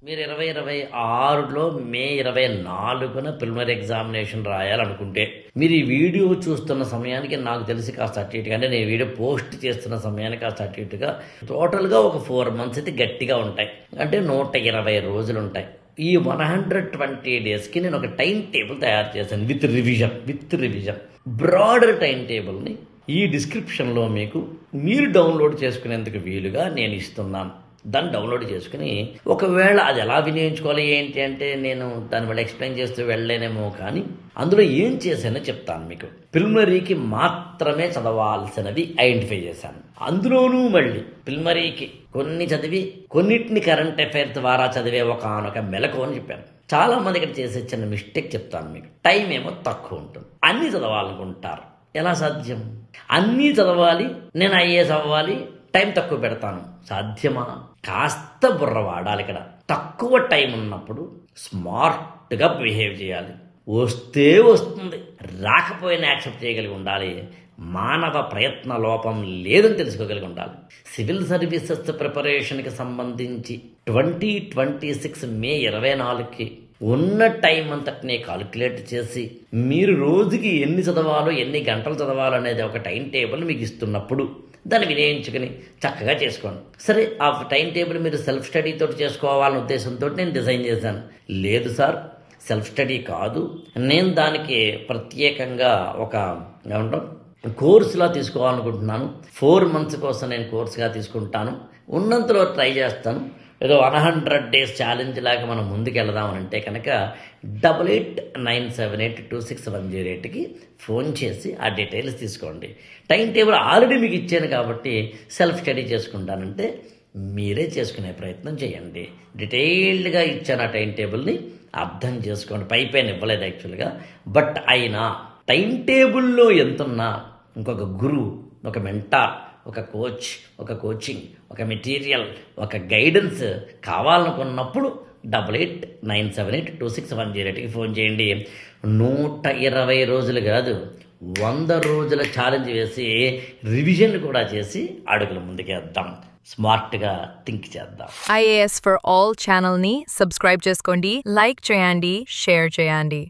మీరు 2026లో మే 24న preliminary examination రాయాలనుకుంటే, మీరు ఈ వీడియో చూస్తున్న సమయానికి నాకు తెలిసి కాస్త అటు ఇటుగా అంటే నేను వీడియో పోస్ట్ చేస్తున్న సమయానికి కాస్త అటు ఇటుగా టోటల్‌గా ఒక 4 మంత్స్ అయితే గట్టిగా ఉంటాయి. అంటే 120 రోజులుంటాయి. ఈ 120 డేస్‌కి నేను ఒక టైమ్ టేబుల్ తయారు చేశాను విత్ రివిజన్. బ్రాడర్ టైమ్ టేబుల్‌ని ఈ డిస్క్రిప్షన్‌లో మీరు డౌన్‌లోడ్ చేసుకునేందుకు వీలుగా నేను ఇస్తున్నాను. దాన్ని డౌన్లోడ్ చేసుకుని ఒకవేళ అది ఎలా వినియోగించుకోవాలి ఏంటి అంటే నేను దానివల్ల ఎక్స్ప్లెయిన్ చేస్తూ వెళ్ళలేనేమో కానీ అందులో ఏం చేశానో చెప్తాను మీకు. ప్రిలిమినరీకి మాత్రమే చదవాల్సినవి ఐడెంటిఫై చేశాను. అందులోనూ మళ్ళీ ప్రిలిమినరీకి కొన్ని చదివి కొన్నిటిని కరెంట్ అఫైర్ ద్వారా చదివే ఒకనొక మెలకు అని చెప్పాను. చాలా మంది ఇక్కడ చేసే చిన్న మిస్టేక్ చెప్తాను మీకు. టైం ఏమో తక్కువ ఉంటుంది, అన్నీ చదవాలనుకుంటారు. ఎలా సాధ్యం? అన్నీ చదవాలి, నేను ఐఏఎస్ అవ్వాలి, టైం తక్కువ పెడతాను. సాధ్యమా? కాస్త బుర్ర వాడాలి. ఇక్కడ తక్కువ టైం ఉన్నప్పుడు స్మార్ట్గా బిహేవ్ చేయాలి. వస్తే వస్తుంది, రాకపోయినా యాక్సెప్ట్ చేయగలిగి ఉండాలి. మానవ ప్రయత్న లోపం లేదని తెలుసుకోగలిగి ఉండాలి. సివిల్ సర్వీసెస్ ప్రిపరేషన్కి సంబంధించి 2026 మే 24కి ఉన్న టైం అంతటినీ కాలిక్యులేట్ చేసి మీరు రోజుకి ఎన్ని చదవాలో ఎన్ని గంటలు చదవాలో అనేది ఒక టైం టేబుల్ మీకు ఇస్తున్నప్పుడు దాన్ని వినియోగించుకుని చక్కగా చేసుకోండి. సరే, ఆ టైం టేబుల్ మీరు సెల్ఫ్ స్టడీతో చేసుకోవాలనే ఉద్దేశంతో నేను డిజైన్ చేశాను. లేదు సార్, సెల్ఫ్ స్టడీ కాదు, నేను దానికి ప్రత్యేకంగా ఒక ఏమంటాం కోర్సులా తీసుకోవాలనుకుంటున్నాను. 4 మంత్స్ కోసం నేను కోర్సుగా తీసుకుంటాను, ఉన్నంతలో ట్రై చేస్తాను. ఏదో 100 డేస్ ఛాలెంజ్ లాగా మనం ముందుకు వెళదామనంటే కనుక 8897826108కి ఫోన్ చేసి ఆ డీటెయిల్స్ తీసుకోండి. టైం టేబుల్ ఆల్రెడీ మీకు ఇచ్చాను కాబట్టి సెల్ఫ్ స్టడీ చేసుకుంటానంటే మీరే చేసుకునే ప్రయత్నం చేయండి. డీటెయిల్డ్గా ఇచ్చాను ఆ టైం టేబుల్ని, అర్థం చేసుకోండి. పైన ఇవ్వలేదు యాక్చువల్గా, బట్ అయినా టైం టేబుల్లో ఎంతున్నా ఇంకొక గురువు, ఒక మెంటార్, ఒక కోచ్, ఒక కోచింగ్, ఒక మెటీరియల్, ఒక గైడెన్స్ కావాలనుకున్నప్పుడు 8897826108కి ఫోన్ చేయండి. 120 రోజులు కాదు, 100 రోజుల ఛాలెంజ్ వేసి రివిజన్ కూడా చేసి అడుగులు ముందుకేద్దాం. స్మార్ట్గా థింక్ చేద్దాం. IAS for All ఛానల్ని సబ్స్క్రైబ్ చేసుకోండి, లైక్ చేయండి, షేర్ చేయండి.